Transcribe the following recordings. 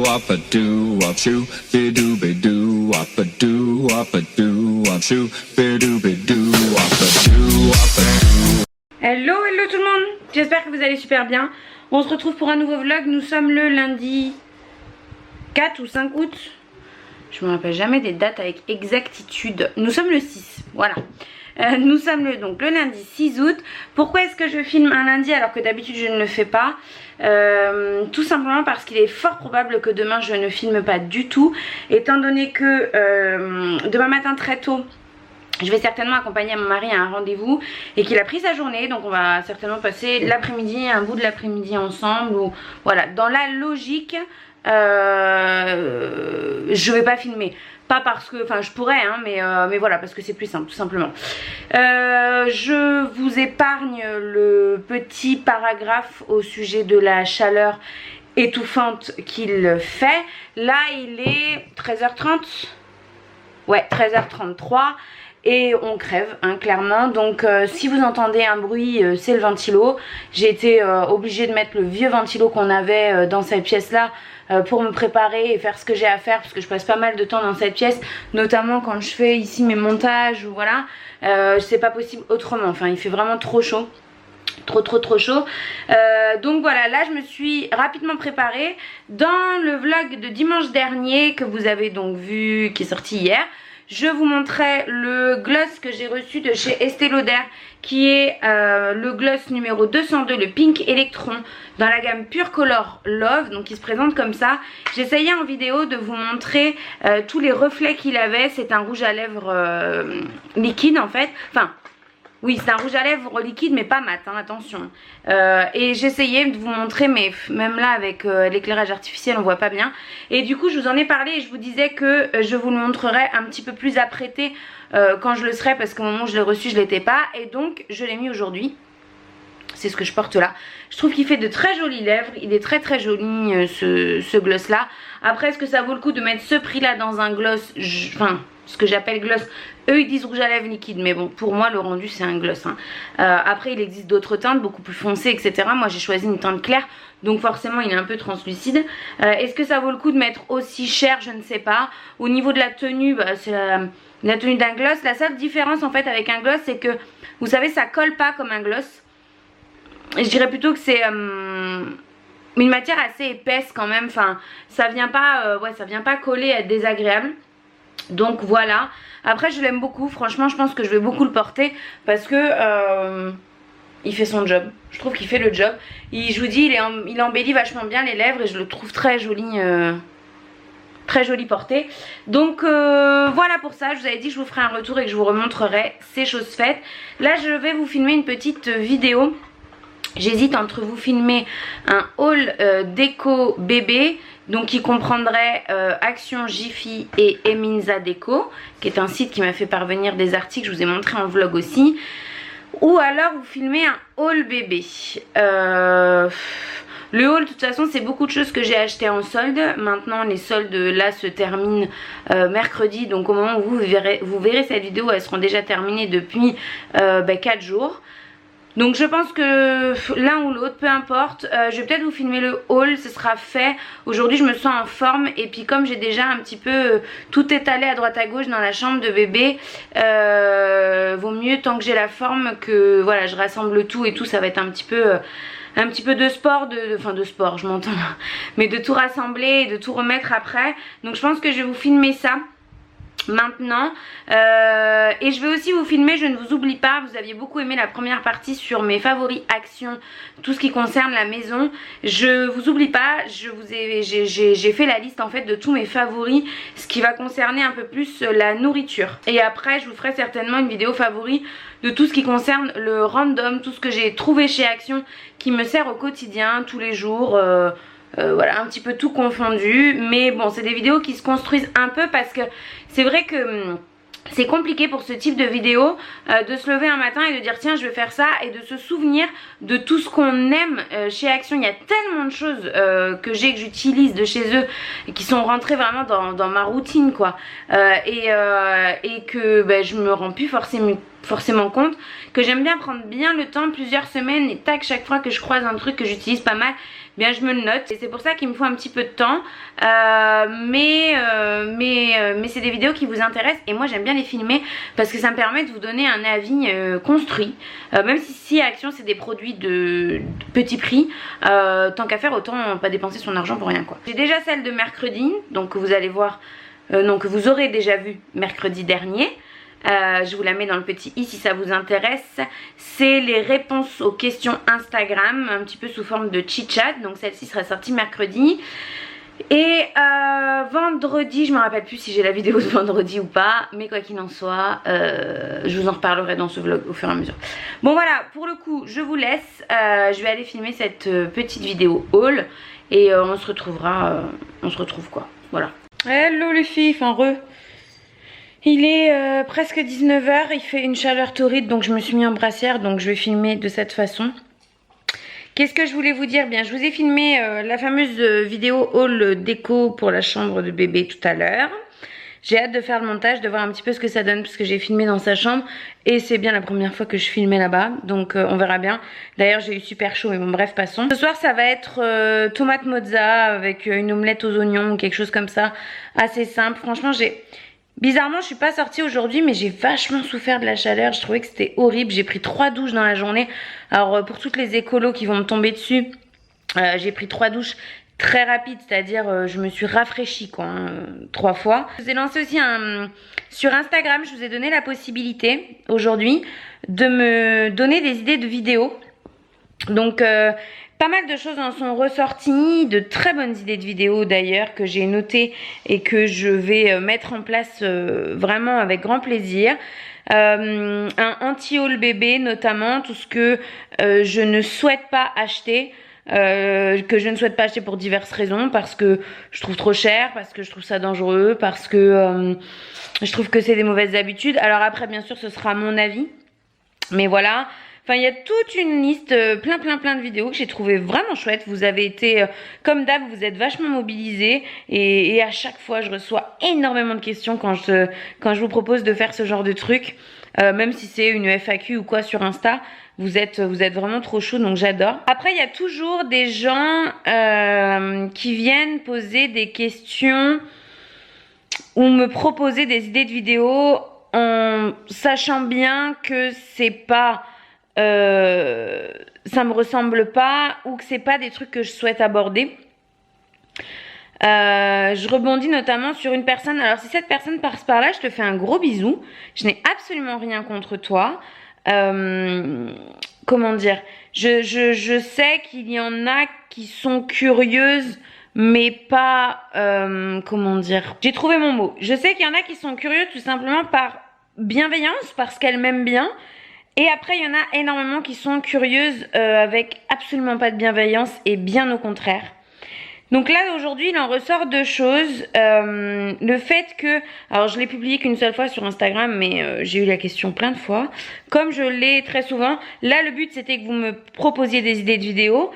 wop a doo wop shoo, bidoo bidoo wop a doo wop a doo wop shoo, bidoo bidoo wop a doo wop a doo. Hello tout le monde, j'espère que vous allez super bien. On se retrouve pour un nouveau vlog. Nous sommes le lundi 4 ou 5 août. Je me rappelle jamais des dates avec exactitude. Nous sommes le 6, voilà. Nous sommes donc le lundi 6 août. Pourquoi est-ce que je filme un lundi alors que d'habitude je ne le fais pas? Tout simplement parce qu'il est fort probable que demain je ne filme pas du tout, étant donné que demain matin très tôt je vais certainement accompagner mon mari à un rendez-vous et qu'il a pris sa journée, donc on va certainement passer l'après-midi, un bout de l'après-midi ensemble, ou voilà, dans la logique je vais pas filmer. Pas parce que, enfin je pourrais hein, mais voilà, parce que c'est plus simple tout simplement. Je vous épargne le petit paragraphe au sujet de la chaleur étouffante qu'il fait. Là il est 13h30. Ouais, 13h33 et on crève hein, clairement. Donc si vous entendez un bruit, c'est le ventilo. J'ai été obligée de mettre le vieux ventilo qu'on avait dans cette pièce là pour me préparer et faire ce que j'ai à faire, parce que je passe pas mal de temps dans cette pièce, notamment quand je fais ici mes montages ou voilà. C'est pas possible autrement, enfin il fait vraiment trop chaud. Trop chaud. Donc voilà, là je me suis rapidement préparée. Dans le vlog de dimanche dernier que vous avez donc vu, qui est sorti hier, je vous montrais le gloss que j'ai reçu de chez Estée Lauder, qui est le gloss numéro 202, le Pink Electron, dans la gamme Pure Color Love, donc il se présente comme ça. J'essayais en vidéo de vous montrer tous les reflets qu'il avait. C'est un rouge à lèvres liquide en fait, enfin oui, c'est un rouge à lèvres liquide mais pas mat, hein, attention. Et j'essayais de vous montrer, mais même là avec l'éclairage artificiel on voit pas bien. Et du coup je vous en ai parlé et je vous disais que je vous le montrerai un petit peu plus apprêté quand je le serai, parce qu'au moment où je l'ai reçu je l'étais pas. Et donc je l'ai mis aujourd'hui. C'est ce que je porte là. Je trouve qu'il fait de très jolies lèvres. Il est très joli ce gloss là. Après, est-ce que ça vaut le coup de mettre ce prix là dans un gloss, enfin ce que j'appelle gloss? Eux ils disent rouge à lèvres liquide, mais bon pour moi le rendu c'est un gloss hein. Après il existe d'autres teintes beaucoup plus foncées etc. Moi j'ai choisi une teinte claire, donc forcément il est un peu translucide. Est-ce que ça vaut le coup de mettre aussi cher? Je ne sais pas. Au niveau de la tenue, bah, c'est la tenue d'un gloss. La seule différence en fait avec un gloss, c'est que vous savez ça colle pas comme un gloss. Je dirais plutôt que c'est une matière assez épaisse quand même. Enfin ça vient pas ça vient pas coller, être désagréable. Donc voilà. Après je l'aime beaucoup, franchement je pense que je vais beaucoup le porter, parce que il fait son job. Je trouve qu'il fait le job. Je vous dis il embellit vachement bien les lèvres et je le trouve très joli porté. Donc voilà pour ça. Je vous avais dit que je vous ferai un retour et que je vous remontrerai, ces choses faites. Là je vais vous filmer une petite vidéo. J'hésite entre vous filmer un haul déco bébé, donc qui comprendrait Action Jiffy et Eminza Déco, qui est un site qui m'a fait parvenir des articles, je vous ai montré en vlog aussi, ou alors vous filmer un haul bébé. Le haul de toute façon c'est beaucoup de choses que j'ai acheté en solde. Maintenant les soldes là se terminent mercredi, donc au moment où vous verrez cette vidéo elles seront déjà terminées depuis 4 jours. Donc je pense que l'un ou l'autre, peu importe, je vais peut-être vous filmer le haul, ce sera fait. Aujourd'hui je me sens en forme et puis comme j'ai déjà un petit peu tout étalé à droite à gauche dans la chambre de bébé, vaut mieux tant que j'ai la forme que voilà je rassemble tout et tout. Ça va être un petit peu de sport, enfin de sport je m'entends, mais de tout rassembler et de tout remettre après. Donc je pense que je vais vous filmer ça maintenant et je vais aussi vous filmer, je ne vous oublie pas, vous aviez beaucoup aimé la première partie sur mes favoris Action, tout ce qui concerne la maison. Je vous oublie pas, j'ai fait la liste en fait de tous mes favoris, ce qui va concerner un peu plus la nourriture. Et après je vous ferai certainement une vidéo favoris de tout ce qui concerne le random, tout ce que j'ai trouvé chez Action qui me sert au quotidien, tous les jours. Voilà, un petit peu tout confondu. Mais bon, c'est des vidéos qui se construisent un peu, parce que c'est vrai que c'est compliqué pour ce type de vidéo de se lever un matin et de dire tiens je vais faire ça, et de se souvenir de tout ce qu'on aime chez Action. Il y a tellement de choses que j'utilise de chez eux et qui sont rentrées vraiment dans ma routine quoi, et que je me rends plus forcément compte que j'aime bien prendre bien le temps, plusieurs semaines, et tac, chaque fois que je croise un truc que j'utilise pas mal, bien je me le note. Et c'est pour ça qu'il me faut un petit peu de temps. Mais c'est des vidéos qui vous intéressent et moi j'aime bien les filmer parce que ça me permet de vous donner un avis construit. Même si Action c'est des produits de petit prix, tant qu'à faire autant pas dépenser son argent pour rien quoi. J'ai déjà celle de mercredi, donc que vous allez voir, non que vous aurez déjà vu mercredi dernier. Je vous la mets dans le petit i si ça vous intéresse. C'est les réponses aux questions Instagram, un petit peu sous forme de chit-chat. Donc celle-ci sera sortie mercredi. Et vendredi, je me rappelle plus si j'ai la vidéo de vendredi ou pas, mais quoi qu'il en soit, je vous en reparlerai dans ce vlog au fur et à mesure. Bon voilà, pour le coup, je vous laisse. Je vais aller filmer cette petite vidéo haul et on se retrouvera. On se retrouve quoi. Voilà. Hello les filles, enfin re. Il est presque 19 h, il fait une chaleur torride donc je me suis mis en brassière donc je vais filmer de cette façon. Qu'est-ce que je voulais vous dire? Bien, je vous ai filmé la fameuse vidéo haul déco pour la chambre de bébé tout à l'heure. J'ai hâte de faire le montage, de voir un petit peu ce que ça donne parce que j'ai filmé dans sa chambre et c'est bien la première fois que je filmais là-bas donc on verra bien. D'ailleurs j'ai eu super chaud mais bon bref passons. Ce soir ça va être tomate mozza avec une omelette aux oignons ou quelque chose comme ça, assez simple. Franchement bizarrement, je suis pas sortie aujourd'hui, mais j'ai vachement souffert de la chaleur. Je trouvais que c'était horrible. J'ai pris 3 douches dans la journée. Alors, pour toutes les écolos qui vont me tomber dessus, j'ai pris 3 douches très rapides. C'est-à-dire, je me suis rafraîchie, quoi, 3 fois. Je vous ai lancé aussi sur Instagram, je vous ai donné la possibilité, aujourd'hui, de me donner des idées de vidéos. Donc, pas mal de choses en sont ressorties, de très bonnes idées de vidéos d'ailleurs que j'ai notées et que je vais mettre en place vraiment avec grand plaisir. Un anti-haul bébé notamment, tout ce que je ne souhaite pas acheter. Que je ne souhaite pas acheter pour diverses raisons, parce que je trouve trop cher, parce que je trouve ça dangereux, parce que je trouve que c'est des mauvaises habitudes. Alors après bien sûr ce sera mon avis, mais voilà. Enfin, il y a toute une liste, plein de vidéos que j'ai trouvé vraiment chouettes. Vous avez été, comme d'hab, vous êtes vachement mobilisés. Et à chaque fois, je reçois énormément de questions quand je vous propose de faire ce genre de truc. Même si c'est une FAQ ou quoi sur Insta, vous êtes vraiment trop chaud, donc j'adore. Après, il y a toujours des gens qui viennent poser des questions ou me proposer des idées de vidéos en sachant bien que c'est pas... ça me ressemble pas ou que c'est pas des trucs que je souhaite aborder. Je rebondis notamment sur une personne. Alors si cette personne passe par là, je te fais un gros bisou. Je n'ai absolument rien contre toi. Comment dire, je sais qu'il y en a qui sont curieuses mais pas comment dire, j'ai trouvé mon mot. Je sais qu'il y en a qui sont curieuses tout simplement par bienveillance, parce qu'elles m'aiment bien. Et après, il y en a énormément qui sont curieuses avec absolument pas de bienveillance et bien au contraire. Donc là, aujourd'hui, il en ressort 2 choses. Le fait que... Alors, je l'ai publié qu'une seule fois sur Instagram, mais j'ai eu la question plein de fois. Comme je l'ai très souvent, là, le but, c'était que vous me proposiez des idées de vidéos.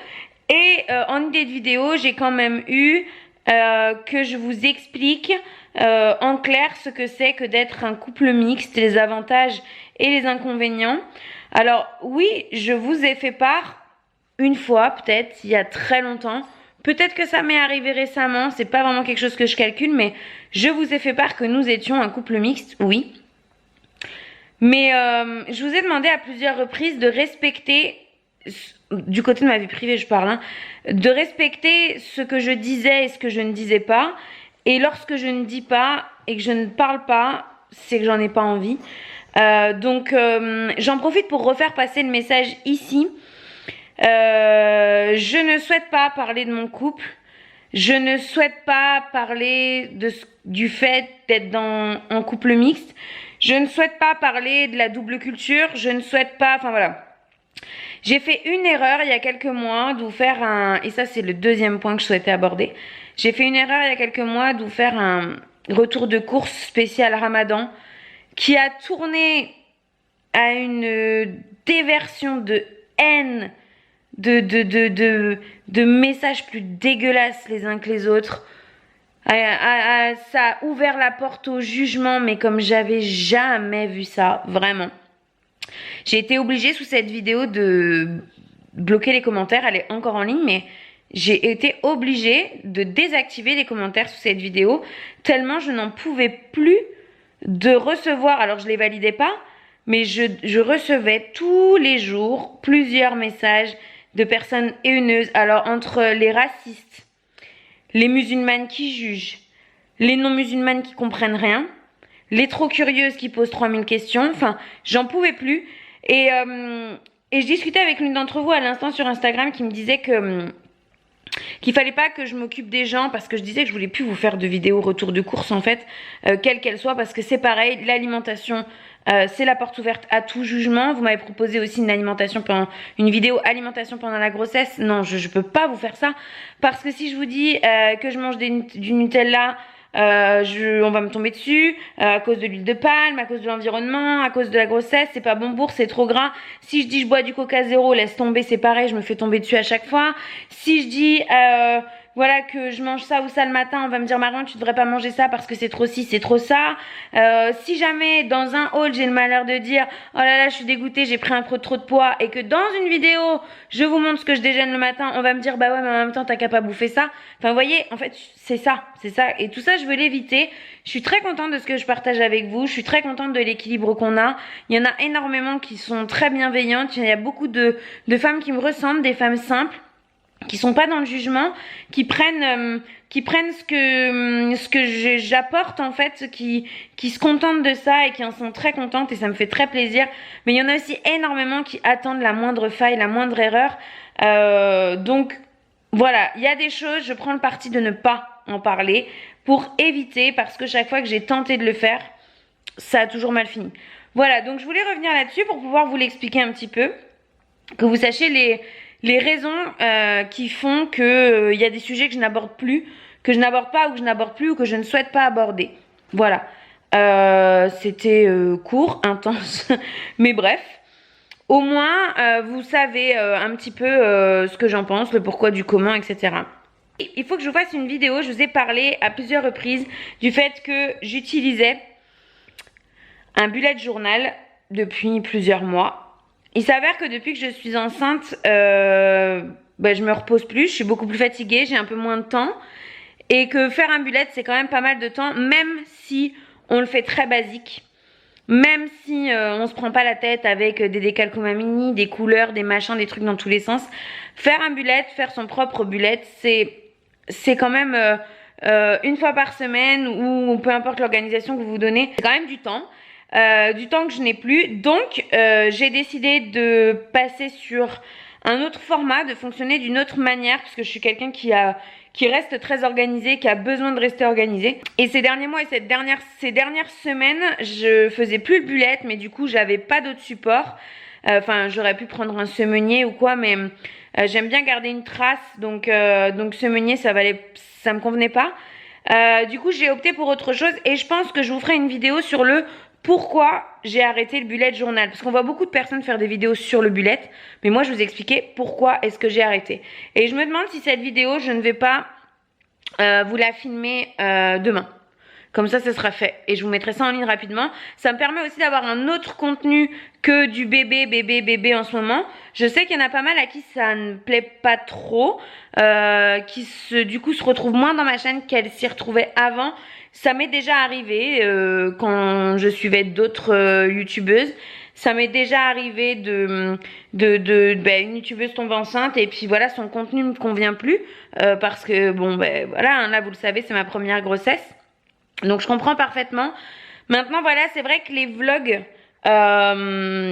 Et en idée de vidéo, j'ai quand même eu que je vous explique en clair ce que c'est que d'être un couple mixte, les avantages et les inconvénients. Alors oui, je vous ai fait part une fois, peut-être il y a très longtemps. Peut-être que ça m'est arrivé récemment, c'est pas vraiment quelque chose que je calcule, mais je vous ai fait part que nous étions un couple mixte, oui. Mais je vous ai demandé à plusieurs reprises de respecter, du côté de ma vie privée je parle, hein, de respecter ce que je disais et ce que je ne disais pas. Et lorsque je ne dis pas et que je ne parle pas, c'est que j'en ai pas envie. Donc j'en profite pour refaire passer le message ici. Je ne souhaite pas parler de mon couple. Je ne souhaite pas parler du fait d'être en couple mixte. Je ne souhaite pas parler de la double culture. Je ne souhaite pas... Enfin voilà. J'ai fait une erreur il y a quelques mois de vous faire un... Et ça c'est le deuxième point que je souhaitais aborder. J'ai fait une erreur il y a quelques mois de vous faire un retour de course spécial Ramadan qui a tourné à une déversion de haine, de messages plus dégueulasses les uns que les autres. Ça a ouvert la porte au jugement, mais comme j'avais jamais vu ça, vraiment. J'ai été obligée sous cette vidéo de bloquer les commentaires, elle est encore en ligne, mais j'ai été obligée de désactiver les commentaires sous cette vidéo tellement je n'en pouvais plus de recevoir. Alors je les validais pas, mais je recevais tous les jours plusieurs messages de personnes haineuses. Alors entre les racistes, les musulmanes qui jugent, les non-musulmanes qui comprennent rien, les trop curieuses qui posent 3000 questions, enfin j'en pouvais plus. Et je discutais avec l'une d'entre vous à l'instant sur Instagram qui me disait qu'il fallait pas que je m'occupe des gens parce que je disais que je voulais plus vous faire de vidéos retour de course en fait, quelle qu'elle soit, parce que c'est pareil, l'alimentation c'est la porte ouverte à tout jugement. Vous m'avez proposé aussi une vidéo alimentation pendant la grossesse. Non, je peux pas vous faire ça parce que si je vous dis que je mange du Nutella, on va me tomber dessus à cause de l'huile de palme, à cause de l'environnement, à cause de la grossesse, c'est pas bon pour, c'est trop gras. Si je dis je bois du Coca zéro, laisse tomber, c'est pareil, je me fais tomber dessus à chaque fois. Si je dis voilà que je mange ça ou ça le matin, on va me dire Marion tu devrais pas manger ça parce que c'est trop ci, c'est trop ça. Si jamais dans un haul j'ai le malheur de dire oh là là je suis dégoûtée, j'ai pris un peu trop de poids, et que dans une vidéo je vous montre ce que je déjeune le matin, on va me dire bah ouais mais en même temps t'as qu'à pas bouffer ça. Enfin vous voyez, en fait c'est ça, et tout ça je veux l'éviter. Je suis très contente de ce que je partage avec vous, je suis très contente de l'équilibre qu'on a. Il y en a énormément qui sont très bienveillantes, il y a beaucoup de femmes qui me ressemblent, des femmes simples, qui sont pas dans le jugement, qui prennent ce que j'apporte en fait, qui se contentent de ça et qui en sont très contentes, et ça me fait très plaisir. Mais il y en a aussi énormément qui attendent la moindre faille, la moindre erreur. Donc voilà, il y a des choses, je prends le parti de ne pas en parler pour éviter, parce que chaque fois que j'ai tenté de le faire, ça a toujours mal fini. Voilà, donc je voulais revenir là-dessus pour pouvoir vous l'expliquer un petit peu, que vous sachiez les raisons qui font que y a des sujets que je n'aborde plus, que je n'aborde pas, ou que je n'aborde plus, ou que je ne souhaite pas aborder. Voilà. C'était court, intense, mais bref. Au moins, vous savez un petit peu ce que j'en pense, le pourquoi du comment, etc. Il faut que je vous fasse une vidéo. Je vous ai parlé à plusieurs reprises du fait que j'utilisais un bullet journal depuis plusieurs mois. Il s'avère que depuis que je suis enceinte, je me repose plus, je suis beaucoup plus fatiguée, j'ai un peu moins de temps, et que faire un bullet c'est quand même pas mal de temps, même si on le fait très basique, même si on se prend pas la tête avec des décalcomanies, des couleurs, des machins, des trucs dans tous les sens. Faire un bullet, faire son propre bullet, c'est quand même une fois par semaine, ou peu importe l'organisation que vous vous donnez, c'est quand même du temps que je n'ai plus. Donc j'ai décidé de passer sur un autre format, de fonctionner d'une autre manière, parce que je suis quelqu'un qui reste très organisé, qui a besoin de rester organisé. Et ces derniers mois et ces dernières semaines, je faisais plus le bullet, mais du coup j'avais pas d'autre support. Enfin j'aurais pu prendre un semenier ou quoi, mais j'aime bien garder une trace, donc semenier ça me convenait pas. Du coup j'ai opté pour autre chose, et je pense que je vous ferai une vidéo sur le pourquoi j'ai arrêté le bullet journal, parce qu'on voit beaucoup de personnes faire des vidéos sur le bullet, mais moi je vous expliquais pourquoi est-ce que j'ai arrêté. Et je me demande si cette vidéo je ne vais pas vous la filmer demain. Comme ça, ce sera fait. Et je vous mettrai ça en ligne rapidement. Ça me permet aussi d'avoir un autre contenu que du bébé en ce moment. Je sais qu'il y en a pas mal à qui ça ne plaît pas trop. Du coup se retrouvent moins dans ma chaîne qu'elles s'y retrouvaient avant. Ça m'est déjà arrivé quand je suivais d'autres youtubeuses. Ça m'est déjà arrivé une youtubeuse tombe enceinte, et puis voilà, son contenu ne me convient plus. Parce que voilà, là vous le savez, c'est ma première grossesse. Donc je comprends parfaitement. Maintenant voilà, c'est vrai que les vlogs,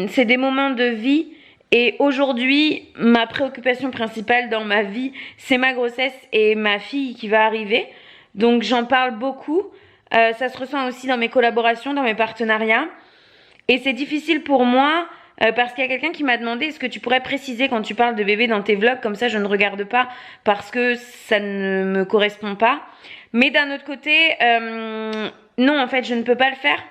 c'est des moments de vie. Et aujourd'hui, ma préoccupation principale dans ma vie, c'est ma grossesse et ma fille qui va arriver. Donc j'en parle beaucoup. Ça se ressent aussi dans mes collaborations, dans mes partenariats. Et c'est difficile pour moi parce qu'il y a quelqu'un qui m'a demandé est-ce que tu pourrais préciser quand tu parles de bébé dans tes vlogs, comme ça je ne regarde pas parce que ça ne me correspond pas. Mais d'un autre côté, non, en fait, je ne peux pas le faire.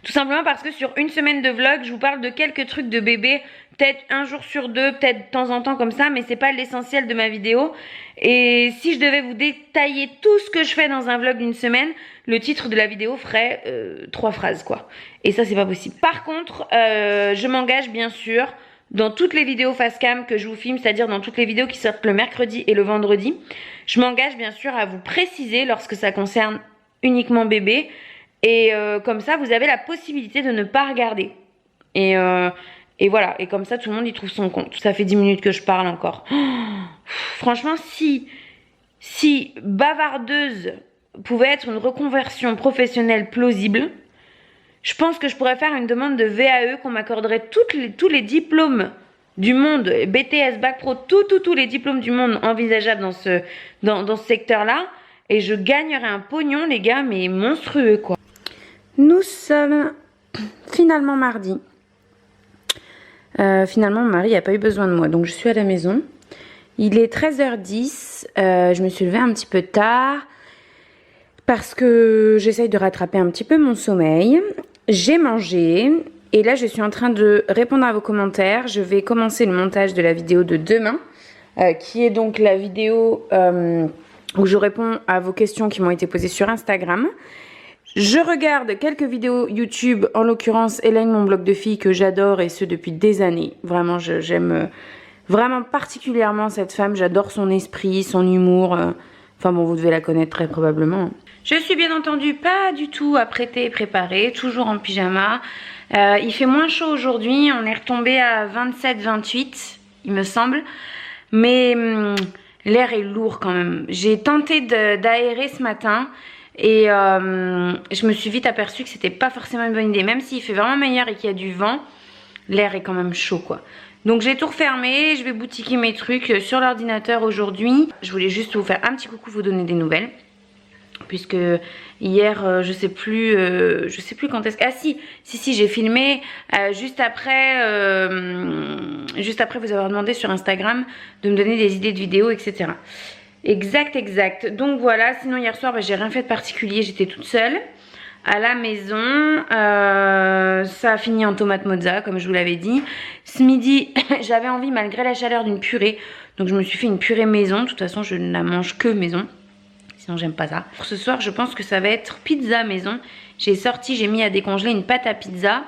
Tout simplement parce que sur une semaine de vlog, je vous parle de quelques trucs de bébé, peut-être un jour sur deux, peut-être de temps en temps comme ça, mais c'est pas l'essentiel de ma vidéo. Et si je devais vous détailler tout ce que je fais dans un vlog d'une semaine, le titre de la vidéo ferait 3 phrases, quoi. Et ça, c'est pas possible. Par contre, je m'engage bien sûr dans toutes les vidéos face cam que je vous filme, c'est-à-dire dans toutes les vidéos qui sortent le mercredi et le vendredi. Je m'engage bien sûr à vous préciser lorsque ça concerne uniquement bébé. Et comme ça, vous avez la possibilité de ne pas regarder. Et voilà, et comme ça, tout le monde y trouve son compte. Ça fait 10 minutes que je parle encore. Franchement, si bavardeuse pouvait être une reconversion professionnelle plausible, je pense que je pourrais faire une demande de VAE, qu'on m'accorderait tous les diplômes du monde, BTS, Bac Pro, tous les diplômes du monde envisageables dans ce secteur-là. Et je gagnerais un pognon, les gars, mais monstrueux, quoi. Nous sommes finalement mardi. Finalement, mon mari n'a pas eu besoin de moi, donc je suis à la maison. Il est 13h10. Je me suis levée un petit peu tard parce que j'essaye de rattraper un petit peu mon sommeil. J'ai mangé et là, je suis en train de répondre à vos commentaires. Je vais commencer le montage de la vidéo de demain, qui est donc la vidéo où je réponds à vos questions qui m'ont été posées sur Instagram. Je regarde quelques vidéos YouTube, en l'occurrence Hélène, mon blog de filles, que j'adore, et ce depuis des années. Vraiment, j'aime vraiment particulièrement cette femme. J'adore son esprit, son humour. Enfin bon, vous devez la connaître très probablement. Je suis bien entendu pas du tout apprêtée et préparée, toujours en pyjama. Il fait moins chaud aujourd'hui, on est retombé à 27-28, il me semble. Mais l'air est lourd quand même. J'ai tenté d'aérer ce matin. Et je me suis vite aperçue que c'était pas forcément une bonne idée. Même s'il fait vraiment meilleur et qu'il y a du vent, l'air est quand même chaud, quoi. Donc j'ai tout refermé, je vais boutiquer mes trucs sur l'ordinateur aujourd'hui. Je voulais juste vous faire un petit coucou, vous donner des nouvelles. Puisque hier, je sais plus quand est-ce que... Ah si, j'ai filmé juste après vous avoir demandé sur Instagram de me donner des idées de vidéos, etc. Exact. Donc voilà, sinon hier soir, j'ai rien fait de particulier, j'étais toute seule à la maison. Ça a fini en tomate mozza, comme je vous l'avais dit. Ce midi, j'avais envie, malgré la chaleur, d'une purée. Donc je me suis fait une purée maison. De toute façon, je ne la mange que maison. Sinon, j'aime pas ça. Pour ce soir, je pense que ça va être pizza maison. J'ai mis à décongeler une pâte à pizza.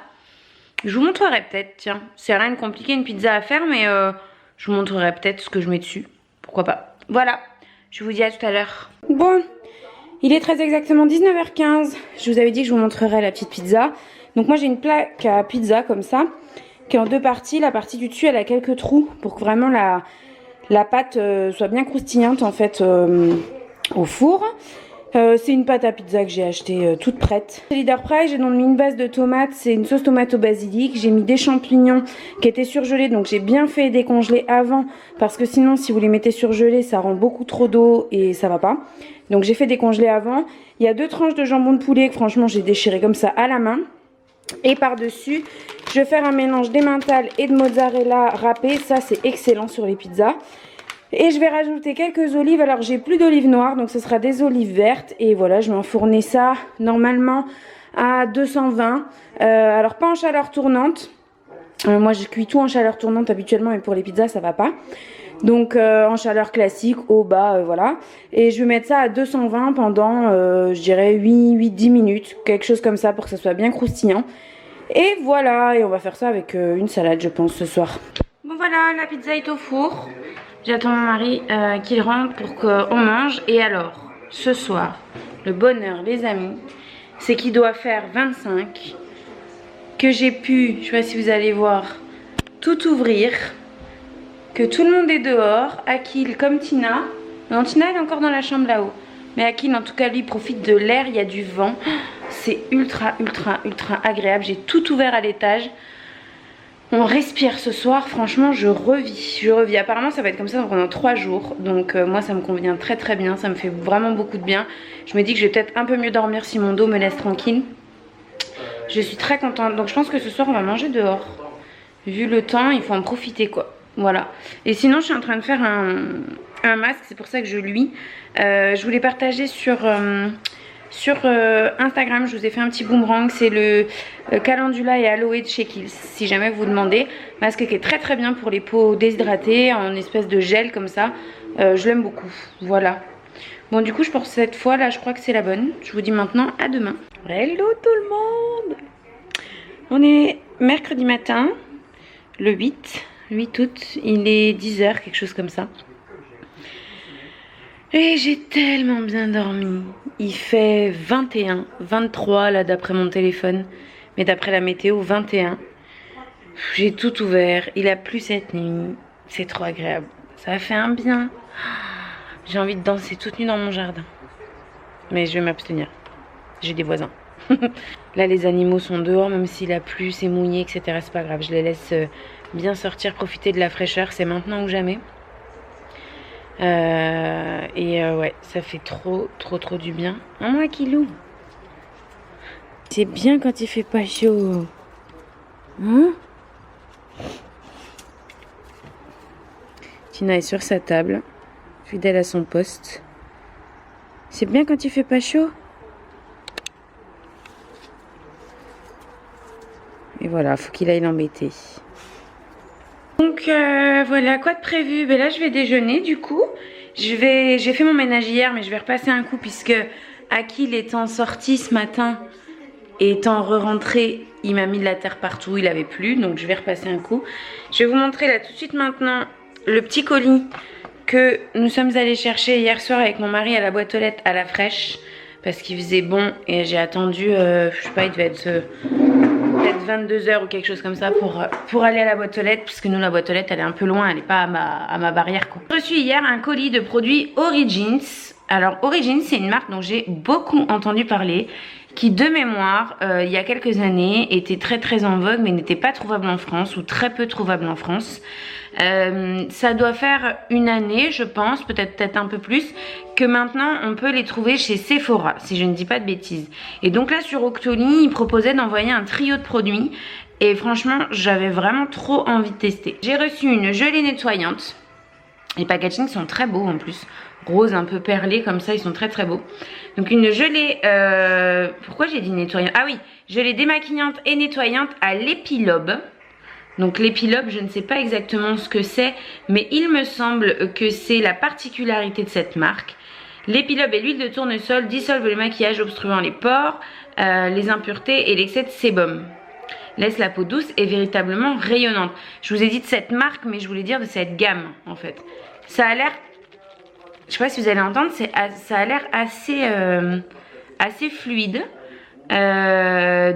Je vous montrerai peut-être, tiens. C'est rien de compliqué, une pizza à faire, mais je vous montrerai peut-être ce que je mets dessus. Pourquoi pas. Voilà. Je vous dis à tout à l'heure. Bon, il est très exactement 19h15. Je vous avais dit que je vous montrerai la petite pizza. Donc moi j'ai une plaque à pizza comme ça, qui est en deux parties. La partie du dessus, elle a quelques trous pour que vraiment la pâte soit bien croustillante en fait au four. C'est une pâte à pizza que j'ai achetée toute prête. Chez Leader Price, j'ai donc mis une base de tomates, c'est une sauce tomate au basilic. J'ai mis des champignons qui étaient surgelés, donc j'ai bien fait décongeler avant, parce que sinon si vous les mettez surgelés, ça rend beaucoup trop d'eau et ça va pas. Donc j'ai fait décongeler avant. Il y a 2 tranches de jambon de poulet que franchement j'ai déchiré comme ça à la main. Et par-dessus, je vais faire un mélange d'emmental et de mozzarella râpé. Ça c'est excellent sur les pizzas. Et je vais rajouter quelques olives. Alors j'ai plus d'olives noires, donc ce sera des olives vertes. Et voilà, je vais enfourner ça normalement à 220. Alors pas en chaleur tournante. Moi je cuis tout en chaleur tournante habituellement, mais pour les pizzas ça va pas. Donc en chaleur classique, au bas, voilà. Et je vais mettre ça à 220 pendant, je dirais 8-10 minutes. Quelque chose comme ça pour que ça soit bien croustillant. Et voilà, et on va faire ça avec une salade je pense ce soir. Bon voilà, la pizza est au four. J'attends mon mari qu'il rentre pour qu'on mange. Et alors, ce soir, le bonheur, les amis, c'est qu'il doit faire 25. Que j'ai pu, je sais pas si vous allez voir, tout ouvrir. Que tout le monde est dehors. Akil comme Tina. Non, Tina elle est encore dans la chambre là-haut. Mais Akil, en tout cas, lui, profite de l'air. Il y a du vent. C'est ultra agréable. J'ai tout ouvert à l'étage. On respire ce soir, franchement je revis, apparemment ça va être comme ça pendant 3 jours, donc moi ça me convient très bien, ça me fait vraiment beaucoup de bien. Je me dis que je vais peut-être un peu mieux dormir si mon dos me laisse tranquille. Je suis très contente, donc je pense que ce soir on va manger dehors. Vu le temps, il faut en profiter quoi, voilà. Et sinon je suis en train de faire un masque, c'est pour ça que je luis. Je voulais partager sur Instagram, je vous ai fait un petit boomerang, c'est le calendula et aloe de chez Kiehl's, si jamais vous vous demandez. Masque qui est très bien pour les peaux déshydratées, en espèce de gel comme ça. Je l'aime beaucoup, voilà. Bon du coup pour cette fois là je crois que c'est la bonne. Je vous dis maintenant à demain. Hello tout le monde. On est mercredi matin, le 8. 8 août, il est 10h, quelque chose comme ça. Et j'ai tellement bien dormi. Il fait 21, 23 là d'après mon téléphone, mais d'après la météo 21. J'ai tout ouvert, il a plu cette nuit, c'est trop agréable. Ça a fait un bien. J'ai envie de danser toute nue dans mon jardin. Mais je vais m'abstenir, j'ai des voisins. Là les animaux sont dehors, même s'il a plu, c'est mouillé, etc. C'est pas grave, je les laisse bien sortir, profiter de la fraîcheur, c'est maintenant ou jamais. Ouais, ça fait trop du bien. Oh moi Kilou, c'est bien quand il fait pas chaud. Hein? Tina est sur sa table, fidèle à son poste. C'est bien quand il fait pas chaud. Et voilà, faut qu'il aille l'embêter. Donc voilà, quoi de prévu? Ben là je vais déjeuner du coup. J'ai fait mon ménage hier, mais je vais repasser un coup puisque Akil étant sorti ce matin et étant re-rentré, il m'a mis de la terre partout, il avait plu, donc je vais repasser un coup. Je vais vous montrer là tout de suite maintenant le petit colis que nous sommes allés chercher hier soir avec mon mari à la boîte aux lettres à la fraîche parce qu'il faisait bon et j'ai attendu, je sais pas, il devait être peut-être 22h ou quelque chose comme ça pour aller à la boîte aux lettres, puisque nous la boîte aux lettres elle est un peu loin, elle est pas à ma barrière quoi. J'ai reçu hier un colis de produits Origins. Alors Origins c'est une marque dont j'ai beaucoup entendu parler, qui de mémoire il y a quelques années était très en vogue mais n'était pas trouvable en France ou très peu trouvable en France. Ça doit faire une année je pense, peut-être un peu plus, que maintenant on peut les trouver chez Sephora si je ne dis pas de bêtises. Et donc là sur Octoly ils proposaient d'envoyer un trio de produits et franchement j'avais vraiment trop envie de tester. J'ai reçu une gelée nettoyante, les packagings sont très beaux en plus, rose un peu perlé comme ça, ils sont très beaux. Donc une gelée, pourquoi j'ai dit nettoyante? Ah oui, gelée démaquillante et nettoyante à l'épilobe. Donc l'épilobe, je ne sais pas exactement ce que c'est, mais il me semble que c'est la particularité de cette marque. L'épilobe et l'huile de tournesol dissolvent le maquillage, obstruant les pores, les impuretés et l'excès de sébum. Laisse la peau douce et véritablement rayonnante. Je vous ai dit de cette marque, mais je voulais dire de cette gamme en fait. Ça a l'air, je sais pas si vous allez entendre, ça a l'air assez fluide.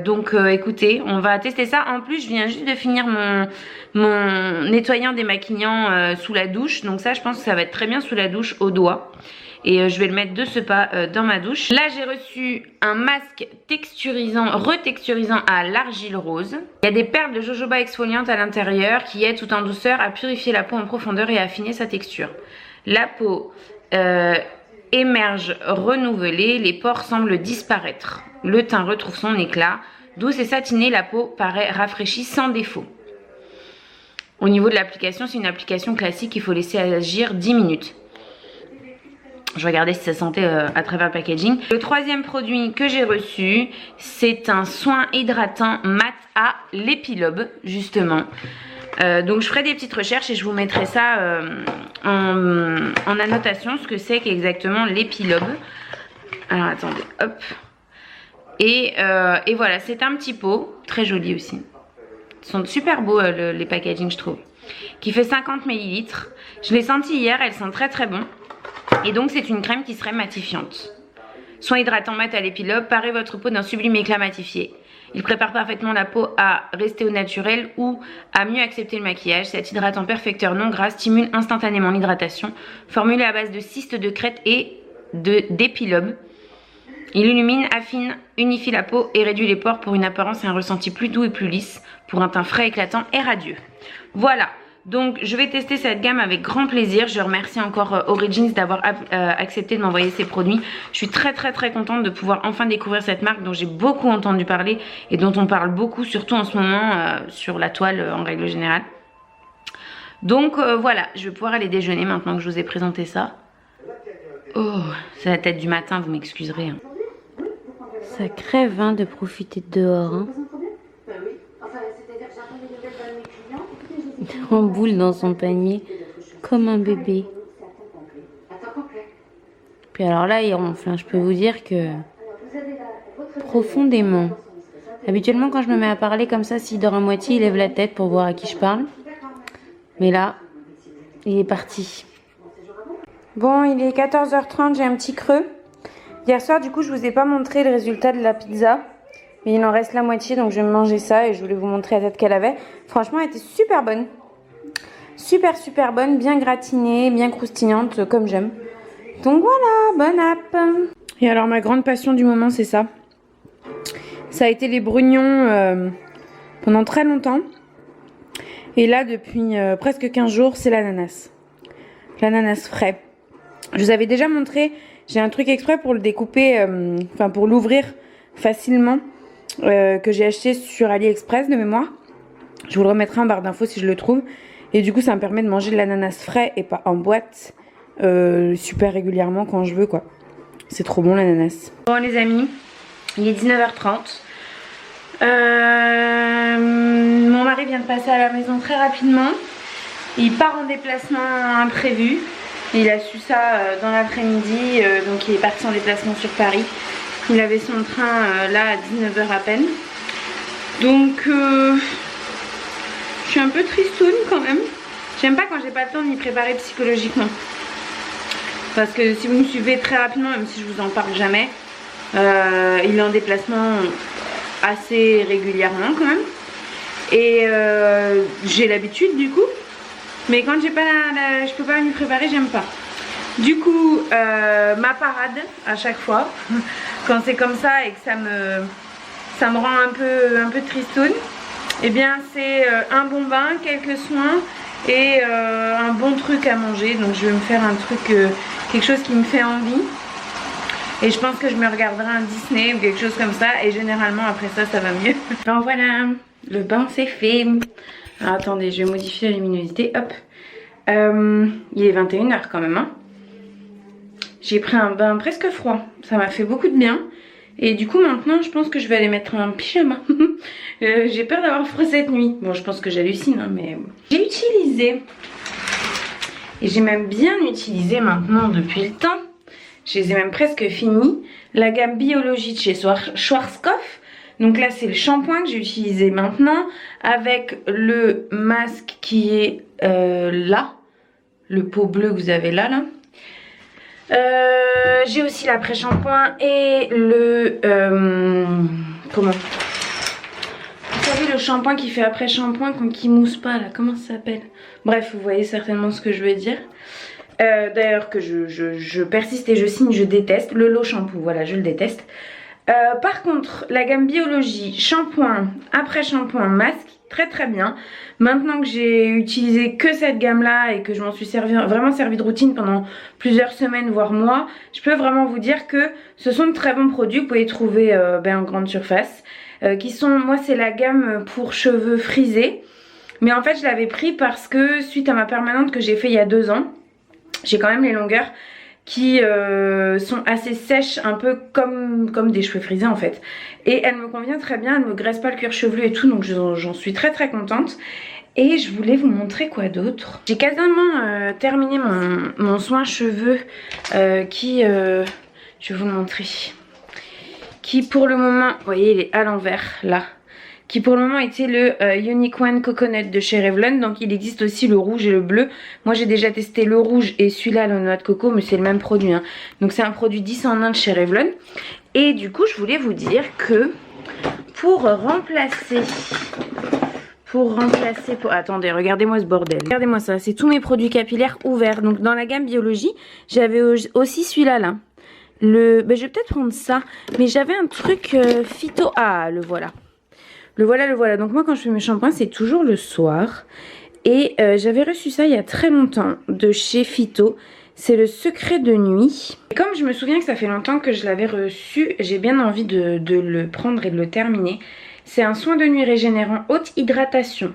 Donc écoutez, on va tester ça. En plus je viens juste de finir mon nettoyant démaquillant sous la douche, donc ça je pense que ça va être très bien sous la douche au doigt. Et je vais le mettre de ce pas dans ma douche. Là j'ai reçu un masque texturisant, retexturisant à l'argile rose. Il y a des perles de jojoba exfoliantes à l'intérieur qui aident tout en douceur à purifier la peau en profondeur et à affiner sa texture. La peau émerge renouvelée, les pores semblent disparaître. Le teint retrouve son éclat. Douce et satinée, la peau paraît rafraîchie sans défaut. Au niveau de l'application, c'est une application classique, il faut laisser agir 10 minutes. Je regardais si ça sentait à travers le packaging. Le troisième produit que j'ai reçu, c'est un soin hydratant mat à l'épilobe, justement. Donc je ferai des petites recherches et je vous mettrai ça en annotation, ce que c'est qu'exactement l'épilobe. Alors attendez, hop. Et voilà, c'est un petit pot, très joli aussi. Ils sont super beaux les packaging je trouve. Qui fait 50 ml. Je l'ai senti hier, elles sont très bon. Et donc c'est une crème qui serait matifiante. Soin hydratant mat à l'épilobe, parez votre peau d'un sublime éclat matifié. Il prépare parfaitement la peau à rester au naturel ou à mieux accepter le maquillage. Cet hydratant perfecteur non gras stimule instantanément l'hydratation. Formulé à base de cystes de crête et d'épilobe. Il illumine, affine, unifie la peau et réduit les pores pour une apparence et un ressenti plus doux et plus lisse. Pour un teint frais, éclatant et radieux. Voilà. Donc je vais tester cette gamme avec grand plaisir. Je remercie encore Origins d'avoir accepté de m'envoyer ces produits. Je suis très contente de pouvoir enfin découvrir cette marque dont j'ai beaucoup entendu parler et dont on parle beaucoup, surtout en ce moment sur la toile en règle générale. Donc voilà, je vais pouvoir aller déjeuner maintenant que je vous ai présenté ça. Oh, c'est la tête du matin, vous m'excuserez. Hein. Ça crève hein, de profiter de dehors. Hein. En boule dans son panier, comme un bébé. Puis alors là, il ronfle. Hein. Je peux vous dire que profondément. Habituellement, quand je me mets à parler comme ça, s'il dort à moitié, il lève la tête pour voir à qui je parle. Mais là, il est parti. Bon, il est 14h30, j'ai un petit creux. Hier soir, du coup, je vous ai pas montré le résultat de la pizza. Mais il en reste la moitié, donc je vais me manger ça et je voulais vous montrer la tête qu'elle avait. Franchement, elle était super bonne. Super bonne, bien gratinée, bien croustillante, comme j'aime. Donc voilà, bon app. Et alors, ma grande passion du moment, c'est ça. Ça a été les brugnons pendant très longtemps. Et là, depuis presque 15 jours, c'est l'ananas. L'ananas frais. Je vous avais déjà montré, j'ai un truc exprès pour le découper, enfin pour l'ouvrir facilement, que j'ai acheté sur AliExpress de mémoire. Je vous le remettrai en barre d'infos si je le trouve. Et du coup, ça me permet de manger de l'ananas frais et pas en boîte super régulièrement quand je veux, quoi. C'est trop bon l'ananas. Bon les amis, il est 19h30. Mon mari vient de passer à la maison très rapidement. Il part en déplacement imprévu. Il a su ça dans l'après-midi, donc il est parti en déplacement sur Paris. Il avait son train là à 19h à peine. Donc je suis un peu tristoune quand même. J'aime pas quand j'ai pas le temps de m'y préparer psychologiquement. Parce que si vous me suivez très rapidement, même si je vous en parle jamais, il est en déplacement assez régulièrement quand même. Et j'ai l'habitude du coup. Mais quand j'ai pas je peux pas m'y préparer, j'aime pas. Du coup, ma parade à chaque fois, quand c'est comme ça et que ça me rend un peu tristoune, et bien c'est un bon bain, quelques soins et un bon truc à manger. Donc je vais me faire un truc, quelque chose qui me fait envie. Et je pense que je me regarderai un Disney ou quelque chose comme ça. Et généralement après ça, ça va mieux. Alors voilà, le bain c'est fait. Alors, attendez, je vais modifier la luminosité. Hop. Il est 21h quand même. Hein. J'ai pris un bain presque froid. Ça m'a fait beaucoup de bien. Et du coup maintenant je pense que je vais aller mettre un pyjama. J'ai peur d'avoir froid cette nuit. Bon, je pense que j'hallucine hein, mais j'ai utilisé. Et j'ai même bien utilisé maintenant depuis le temps. Je les ai même presque finis. La gamme Biologie de chez Schwarzkopf. Donc là c'est le shampoing que j'ai utilisé maintenant. Avec le masque qui est là. Le pot bleu que vous avez là. J'ai aussi l'après-shampoing et le... comment? Vous savez le shampoing qui fait après-shampoing qui mousse pas là. Comment ça s'appelle? Bref, vous voyez certainement ce que je veux dire. D'ailleurs que je persiste et je signe, je déteste. Le Low Shampoo, voilà, je le déteste. Par contre, la gamme Biologie, shampoing, après-shampoing, masque, très bien. Maintenant que j'ai utilisé que cette gamme là et que je m'en suis vraiment servi de routine pendant plusieurs semaines voire mois, je peux vraiment vous dire que ce sont de très bons produits. Vous pouvez les trouver en grande surface. Moi c'est la gamme pour cheveux frisés. Mais en fait je l'avais pris parce que suite à ma permanente que j'ai fait il y a 2 ans, j'ai quand même les longueurs qui sont assez sèches, un peu comme des cheveux frisés en fait. Et elle me convient très bien, elle me graisse pas le cuir chevelu et tout, donc j'en suis très contente. Et je voulais vous montrer quoi d'autre. J'ai quasiment terminé mon soin cheveux je vais vous le montrer. Qui pour le moment, vous voyez il est à l'envers là. Qui pour le moment était le Unique One Coconut de chez Revlon. Donc il existe aussi le rouge et le bleu. Moi j'ai déjà testé le rouge et celui-là, le noix de coco, mais c'est le même produit. Hein. Donc c'est un produit 10 en 1 de chez Revlon. Et du coup je voulais vous dire que pour remplacer... Attendez, regardez-moi ce bordel. Regardez-moi ça, c'est tous mes produits capillaires ouverts. Donc dans la gamme Biologie, j'avais aussi celui-là là. Je vais peut-être prendre ça. Mais j'avais un truc phyto... Ah, le voilà. Le voilà. Donc moi quand je fais mes shampoings c'est toujours le soir. Et j'avais reçu ça il y a très longtemps de chez Phyto. C'est le secret de nuit. Et comme je me souviens que ça fait longtemps que je l'avais reçu, j'ai bien envie de le prendre et de le terminer. C'est un soin de nuit régénérant haute hydratation.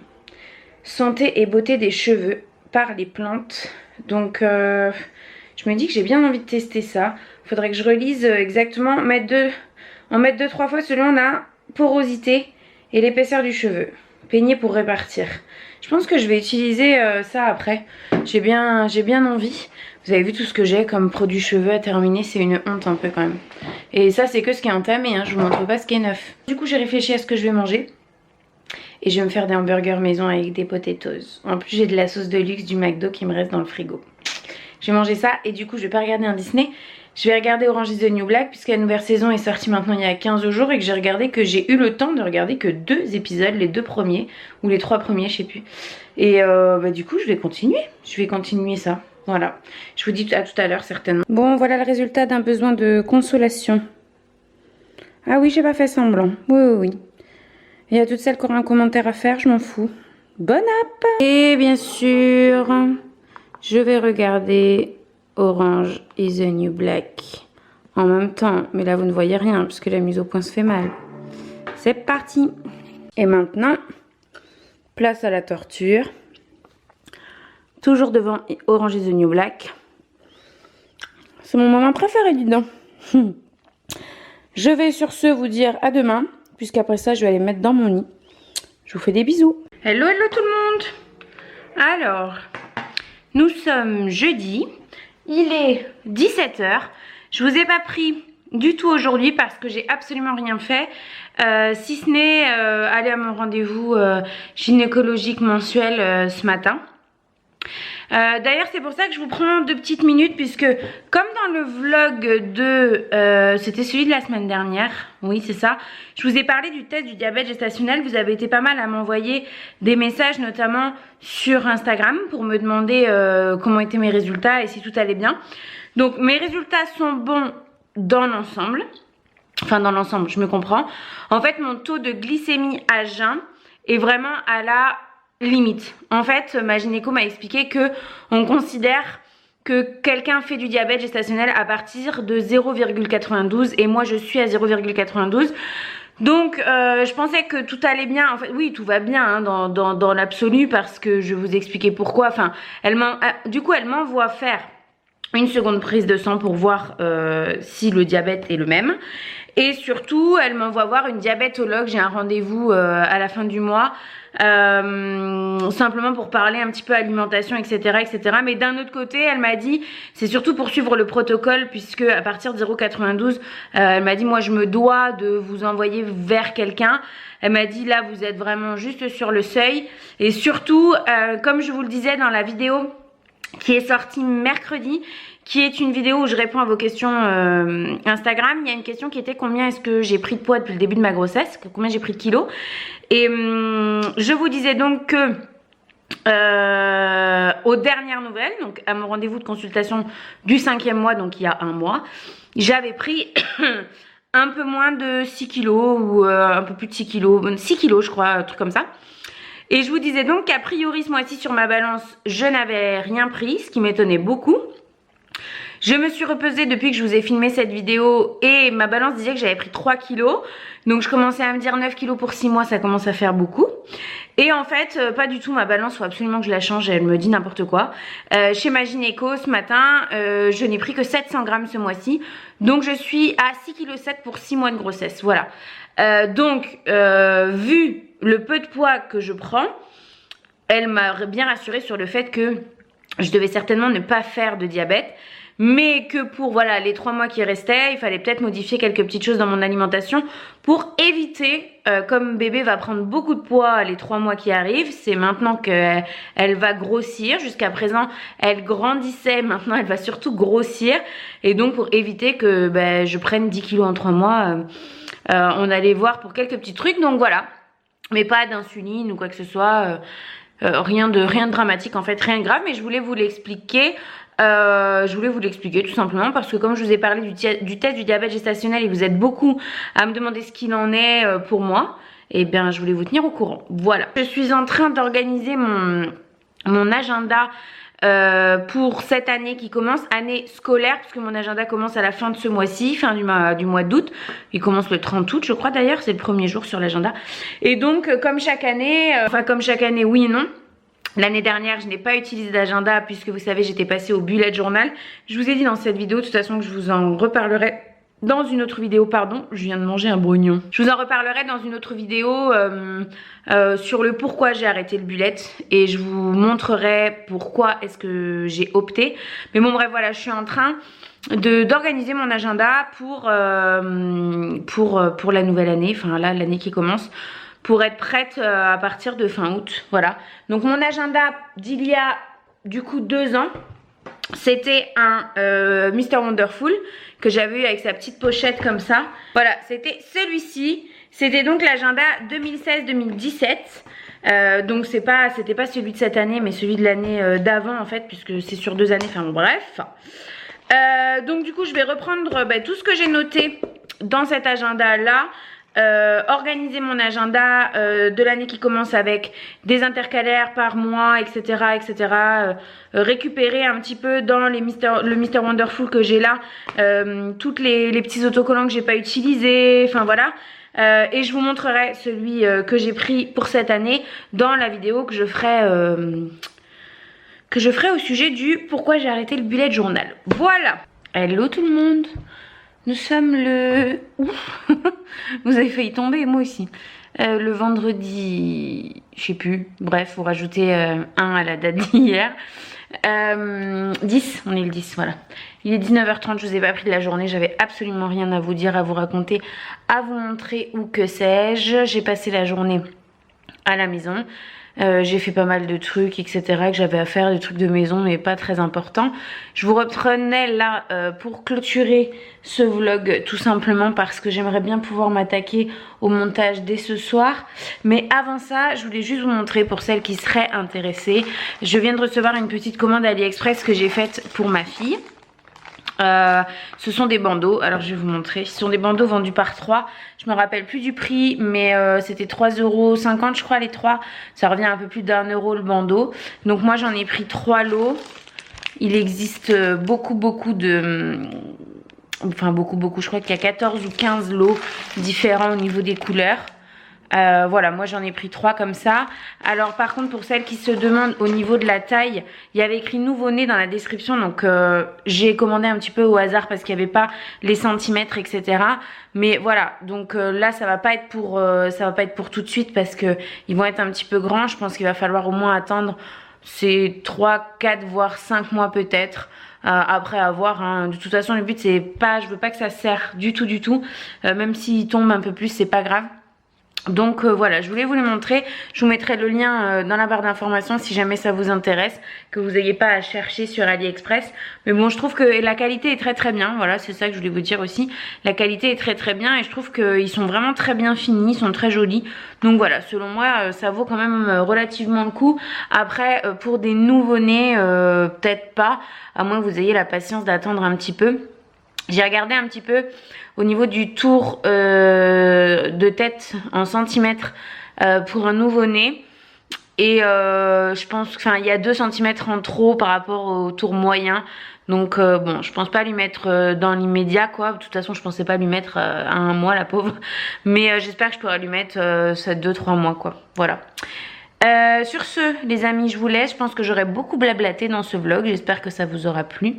Santé et beauté des cheveux par les plantes. Donc je me dis que j'ai bien envie de tester ça. Faudrait que je relise exactement, en mettre 2-3 fois selon la porosité et l'épaisseur du cheveu. Peigner pour répartir. Je pense que je vais utiliser ça après. J'ai bien envie. Vous avez vu tout ce que j'ai comme produit cheveux à terminer. C'est une honte un peu quand même. Et ça c'est que ce qui est entamé. Hein. Je vous montre pas ce qui est neuf. Du coup j'ai réfléchi à ce que je vais manger. Et je vais me faire des hamburgers maison avec des potatoes. En plus j'ai de la sauce de luxe du McDo qui me reste dans le frigo. Je vais manger ça et du coup je vais pas regarder un Disney. Je vais regarder Orange is the New Black puisque la nouvelle saison est sortie maintenant il y a 15 jours et que j'ai eu le temps de regarder que 2 épisodes, les 2 premiers ou les 3 premiers, je sais plus. Et du coup je vais continuer ça. Voilà, je vous dis à tout à l'heure certainement. Bon, voilà le résultat d'un besoin de consolation. Ah oui, j'ai pas fait semblant. Oui. Il y a toutes celles qui auront un commentaire à faire, je m'en fous. Bon app! Et bien sûr, je vais regarder Orange is the New Black en même temps. Mais là, vous ne voyez rien parce que la mise au point se fait mal. C'est parti! Et maintenant, place à la torture. Toujours devant Orange is the New Black. C'est mon moment préféré, dis donc. Je vais sur ce vous dire à demain, puisqu'après ça, je vais aller me mettre dans mon lit. Je vous fais des bisous. Hello tout le monde. Alors, nous sommes jeudi. Il est 17 h. Je vous ai pas pris du tout aujourd'hui parce que j'ai absolument rien fait. Si ce n'est aller à mon rendez-vous gynécologique mensuel ce matin. D'ailleurs c'est pour ça que je vous prends 2 petites minutes puisque comme dans le vlog de c'était celui de la semaine dernière, oui c'est ça, je vous ai parlé du test du diabète gestationnel. Vous avez été pas mal à m'envoyer des messages notamment sur Instagram pour me demander comment étaient mes résultats et si tout allait bien. Donc mes résultats sont bons dans l'ensemble, enfin dans l'ensemble je me comprends. En fait mon taux de glycémie à jeun est vraiment à la limite. En fait, ma gynéco m'a expliqué que on considère que quelqu'un fait du diabète gestationnel à partir de 0,92 et moi je suis à 0,92. Donc je pensais que tout allait bien. En fait, oui, tout va bien hein, dans l'absolu parce que je vous expliquais pourquoi. Enfin, du coup, elle m'envoie faire une seconde prise de sang pour voir si le diabète est le même. Et surtout, elle m'envoie voir une diabétologue. J'ai un rendez-vous à la fin du mois. Simplement pour parler un petit peu alimentation, etc. Mais d'un autre côté, elle m'a dit, c'est surtout pour suivre le protocole, puisque à partir de 0,92, elle m'a dit, moi je me dois de vous envoyer vers quelqu'un. Elle m'a dit, là vous êtes vraiment juste sur le seuil. Et surtout, comme je vous le disais dans la vidéo qui est sortie mercredi, qui est une vidéo où je réponds à vos questions Instagram. Il y a une question qui était combien est-ce que j'ai pris de poids depuis le début de ma grossesse, combien j'ai pris de kilos. Et je vous disais donc que aux dernières nouvelles, donc à mon rendez-vous de consultation du 5e mois, donc il y a un mois, j'avais pris un peu moins de 6 kilos ou un peu plus de 6 kilos, 6 kilos je crois, un truc comme ça. Et je vous disais donc qu'a priori ce mois-ci sur ma balance, je n'avais rien pris, ce qui m'étonnait beaucoup. Je me suis repesée depuis que je vous ai filmé cette vidéo et ma balance disait que j'avais pris 3 kilos. Donc je commençais à me dire 9 kilos pour 6 mois, ça commence à faire beaucoup. Et en fait, pas du tout, ma balance, faut absolument que je la change, elle me dit n'importe quoi. Chez ma gynéco ce matin, je n'ai pris que 700 grammes ce mois-ci. Donc je suis à 6,7 kg pour 6 mois de grossesse, voilà. Vu le peu de poids que je prends, elle m'a bien rassurée sur le fait que je devais certainement ne pas faire de diabète. Mais que pour voilà les 3 mois qui restaient, il fallait peut-être modifier quelques petites choses dans mon alimentation pour éviter, comme bébé va prendre beaucoup de poids les 3 mois qui arrivent, c'est maintenant qu'elle va grossir. Jusqu'à présent, elle grandissait, maintenant elle va surtout grossir. Et donc pour éviter que je prenne 10 kilos en 3 mois, on allait voir pour quelques petits trucs. Donc voilà, mais pas d'insuline ou quoi que ce soit, rien de dramatique en fait, rien de grave. Mais je voulais vous l'expliquer. Tout simplement parce que comme je vous ai parlé du test du diabète gestationnel et vous êtes beaucoup à me demander ce qu'il en est pour moi, et bien je voulais vous tenir au courant. Voilà, je suis en train d'organiser mon agenda pour cette année qui commence, année scolaire, parce que mon agenda commence à la fin de ce mois-ci, fin du mois d'août. Il commence le 30 août je crois d'ailleurs, c'est le premier jour sur l'agenda. Et donc comme chaque année, oui et non. L'année dernière, je n'ai pas utilisé d'agenda puisque vous savez, j'étais passée au bullet journal. Je vous ai dit dans cette vidéo, de toute façon, que je vous en reparlerai dans une autre vidéo. Pardon, je viens de manger un brognon. Je vous en reparlerai dans une autre vidéo sur le pourquoi j'ai arrêté le bullet. Et je vous montrerai pourquoi est-ce que j'ai opté. Mais bon, bref, voilà, je suis en train d'organiser mon agenda pour la nouvelle année. Enfin là, l'année qui commence. pour être prête à partir de fin août. Voilà. Donc mon agenda d'il y a du coup 2 ans, c'était un Mr Wonderful que j'avais eu avec sa petite pochette comme ça. Voilà, c'était celui-ci. C'était donc l'agenda 2016-2017. Donc c'était pas celui de cette année, mais celui de l'année d'avant en fait, puisque c'est sur 2 années. Enfin bon, bref. Donc du coup, je vais reprendre tout ce que j'ai noté dans cet agenda-là. Organiser mon agenda de l'année qui commence avec des intercalaires par mois, etc. etc. Récupérer un petit peu dans le Mr Wonderful que j'ai là, toutes les petits autocollants que j'ai pas utilisés, enfin voilà. Et je vous montrerai celui que j'ai pris pour cette année dans la vidéo que je ferai au sujet du pourquoi j'ai arrêté le bullet journal. Voilà. Hello tout le monde. Nous sommes le... Ouf. Vous avez failli tomber, moi aussi. Le vendredi... Je sais plus. Bref, vous rajoutez 1 à la date d'hier. 10, on est le 10, voilà. Il est 19h30, je vous ai pas pris de la journée. J'avais absolument rien à vous dire, à vous raconter, à vous montrer ou que sais-je. J'ai passé la journée à la maison. J'ai fait pas mal de trucs, etc. que j'avais à faire, des trucs de maison, mais pas très importants. Je vous reprenais là pour clôturer ce vlog, tout simplement parce que j'aimerais bien pouvoir m'attaquer au montage dès ce soir. Mais avant ça, je voulais juste vous montrer pour celles qui seraient intéressées. Je viens de recevoir une petite commande AliExpress que j'ai faite pour ma fille. Ce sont des bandeaux, alors je vais vous montrer. Ce sont des bandeaux vendus par 3. Je me rappelle plus du prix, mais c'était 3,50 € je crois les 3. Ça revient à un peu plus d'1 € le bandeau. Donc moi j'en ai pris 3 lots. Il existe beaucoup de... Enfin beaucoup, je crois qu'il y a 14 ou 15 lots différents au niveau des couleurs. Voilà, moi j'en ai pris 3 comme ça. Alors par contre pour celles qui se demandent au niveau de la taille, il y avait écrit nouveau-né dans la description. Donc j'ai commandé un petit peu au hasard parce qu'il n'y avait pas les centimètres, etc. Mais voilà, donc là ça va pas être pour tout de suite parce que ils vont être un petit peu grands. Je pense qu'il va falloir au moins attendre ces 3, 4 voire 5 mois peut-être. Après avoir hein. De toute façon le but c'est pas, je veux pas que ça serre du tout. Même s'il tombe un peu plus c'est pas grave. Donc voilà, je voulais vous les montrer. Je vous mettrai le lien dans la barre d'informations si jamais ça vous intéresse, que vous n'ayez pas à chercher sur AliExpress. Mais bon, je trouve que la qualité est très bien. Voilà, c'est ça que je voulais vous dire aussi. La qualité est très bien et je trouve qu'ils sont vraiment très bien finis, ils sont très jolis. Donc voilà, selon moi, ça vaut quand même relativement le coup. Après, pour des nouveau-nés, peut-être pas, à moins que vous ayez la patience d'attendre un petit peu. J'ai regardé un petit peu au niveau du tour de tête en centimètres pour un nouveau-né. Et je pense qu'il y a 2 cm en trop par rapport au tour moyen. Donc bon, je pense pas lui mettre dans l'immédiat quoi. De toute façon, je pensais pas lui mettre à 1 mois la pauvre. Mais j'espère que je pourrai lui mettre ça 2-3 mois quoi. Voilà. Sur ce, les amis, je vous laisse. Je pense que j'aurai beaucoup blablaté dans ce vlog. J'espère que ça vous aura plu.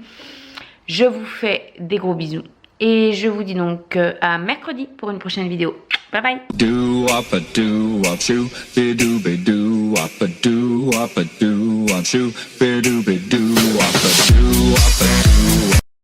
Je vous fais des gros bisous. Et je vous dis donc à mercredi pour une prochaine vidéo. Bye bye. Do up a do up shoo be do be do up a do up a do up shoo be do up a do